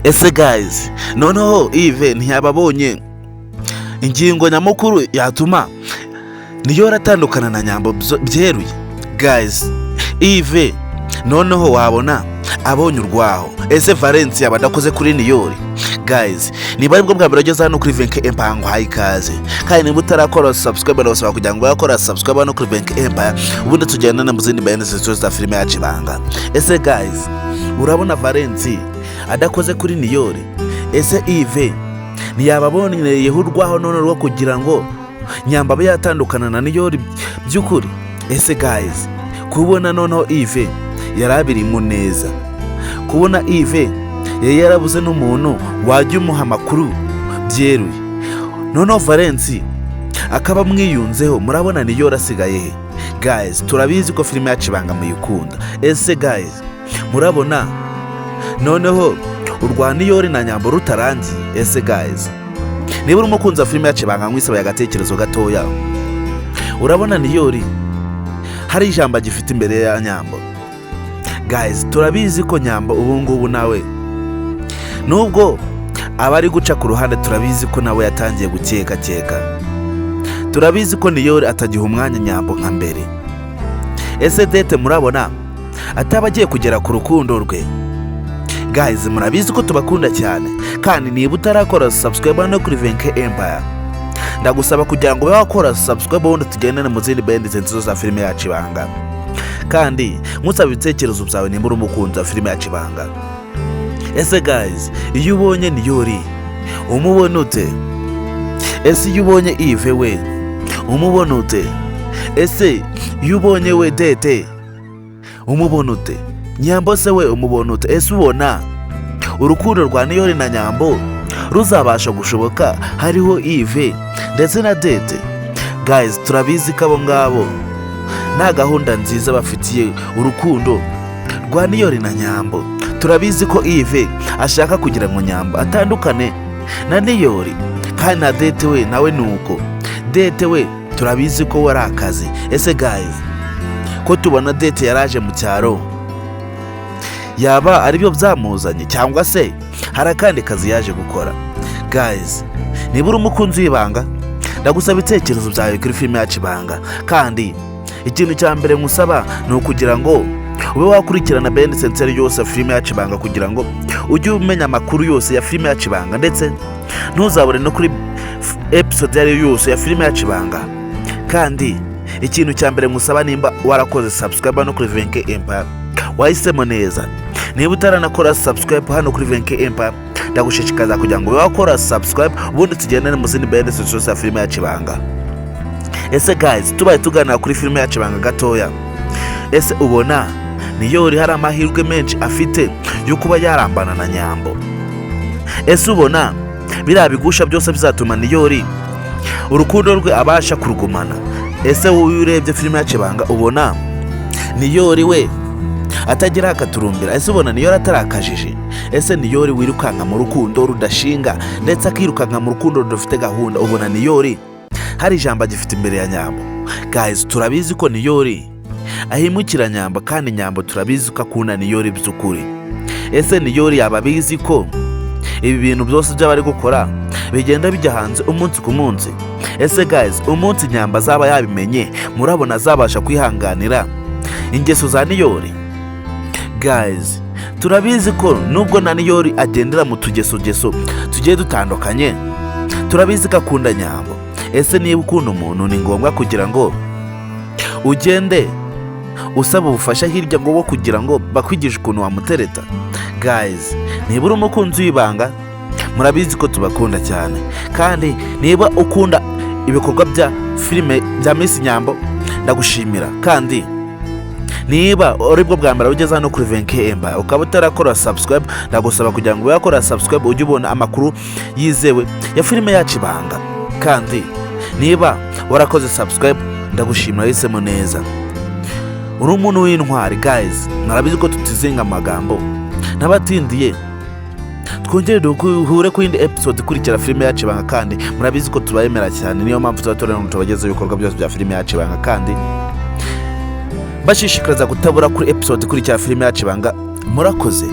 ese guys, noneho Yves ntiyababonye ingingo nyamukuru yatuma Niyori atandukana na Nyambo byeruye. Guys, Yves noneho wabona abonye urwaho. Ese Valens yaba adakoze kuri Niyori? Guys, niba aribwo bwa mbere ugeze hano kuri Venke Empire ngo hayikaze, kandi niba utarakora subscribe ndabasaba kugira ngo yakora subscribe hano kuri Venke Empire, ubundi tugendana mu zindi behind za filime yacu ibanga. Ese guys, urabona Valens adakoze kuri Niyori? Ese Yves ntiyababoneye urwaho none rwo kugira ngo Nyambo abe yatandukana na Niyori by'ukuri? Ese guys, kubona noneho Yves yarabirimo neza, kubona Yves yarabuze n'umuntu wajya umuha amakuru byeruye, noneho Valens akaba mwiyunzeho, murabona Niyori asigaye he? Guys, turabizi ko filime yacu ibanga muyikunda. Ese guys, murabona noneho urwa Niyori na Nyambo rutarangiye. Ese guys, niba uri umukunzi wa filime yacu ibanga nkwisaba agatekerezo gatoya, urabona Niyori hari ijambo gifite imbere ya Nyambo. Guys, turabizi ko Nyambo ubu ngubu nawe nubwo abari guca ku ruhande, turabizi ko nawe yatangiye gukeka. Turabizi ko Niyori atagiha umwanya Nyambo nka mbere. Ese dete murabona ataba agiye kugera ku rukundo rwe? Guys, murabizi ko tubakunda cyane, kandi niba utarakora subscribe hano kuri Venke Empire, ndagusaba kugira ngo ube wakora subscribe ubundi tugendane mu zindi behind za filime yacu ibanga, kandi nkusaba ibitekerezo byawe nimba uri umukunzi wa filime yacu ibanga. Ese guys, iyo ubonye Niyori umubona ute? Ese iyo ubonye Yves we umubona ute? Ese iyo ubonye we dete umubona ute? Nyambo se we umubona ute? Ese ubona urukundo rwa Niyori na Nyambo ruzabasha gushoboka hariho Yves ndetse na dete? Guys, turabizi ko abo ngabo nta gahunda nziza bafitiye urukundo rwa Niyori na Nyambo. Turabizi ko Yves ashaka kugira ngo Nyambo atandukane na Niyori, kandi na dete we nawe nuko. Dete we turabizi ko wari akazi. Ese guys, ko tubona dete yaraje mu cyaro, yaba aribyo byamuzanye cyangwa se hari akandi kazi yaje gukora? Guys, niba uri umukunzi w'ibanga, ndagusaba ibitekerezo byawe kuri filime yacu ibanga, kandi ikintu cya mbere nkusaba ni ukugira ngo ube wakurikirana behind yose ya filime yacu ibanga, kugira ngo ujye umenya amakuru yose ya filime yacu ibanga, ndetse ntuzabure no kuri episode yari yose ya filime yacu ibanga. Kandi ikintu cya mbere nkusaba, nimba warakoze subscribe hano kuri Venke Empire, wahisemo neza. Niba utaranakora subscribe hano kuri Venke Empire, ndagushishikaza kugira ngo ube wakora subscribe ubundi tugendane mu zindi behind zose ya filime yacu ibanga. Ese guys, tubaye tuganira kuri filime yacu ibanga gatoya, ese ubona Niyori hari amahirwe menshi afite yo kuba yarambana na Nyambo? Ese ubona biriya bigusha byose bizatuma Niyori urukundo rwe abasha kurugumana? Ese wowe urebye filime yacu ibanga ubona Niyori we atagira akaturumbira? Ese ubona Niyori atarakajije? Ese Niyori wirukanka mu rukundo rudashinga ndetse akirukanka mu rukundo rudafite gahunda? Ubona Niyori hari ijambo gifite imbere ya Nyambo? Guys, turabizi ko Niyori ahimukira Nyambo, kandi Nyambo turabizi ko akunda Niyori by'ukuri. Ese Niyori yaba abizi ko ibi bintu byose by'abari gukora bigenda bijya hanze umunsi ku munsi? Ese guys, umunsi Nyambo azaba yabimenye, murabona azabasha kwihanganira ingeso za Niyori? Guys, turabizi ko nubwo na Niyori agendera mu tugeso tugiye dutandukanye, turabizi ko akunda Nyambo. Ese niba ukunda umuntu, ni ngombwa kugira ngo ugende usaba ubufasha hirya ngo wo kugira ngo bakwigishe ukuntu wamutereta? Guys, niba uri umukunzi w'ibanga, murabizi ko tubakunda cyane, kandi niba ukunda ibikorwa bya filime bya Miss Nyambo, ndagushimira. Kandi niba uribwo bwa mbere ugeze hano kuri Venke Empire ukaba utarakora subscribe, ndagusaba kugira ngo yakora subscribe ujye ubona amakuru yizewe ya filime yacu ibanga. Kandi niba warakoze subscribe, ndagushimira, hisemo neza, uri umuntu w'intwari. Guys, murabizi ko tutizinga amagambo, n'abatindiye twongere duhure ku yindi episode ikurikira filime yacu ibanga, kandi murabizi ko tubayemera cyane, niyo mpamvu tuzatorera ngo tubagezeho ibikorwa byose bya filime yacu ibanga. Kandi bashishikariza gutabura kuri episode ikurikira filime yacu ibanga. Murakoze.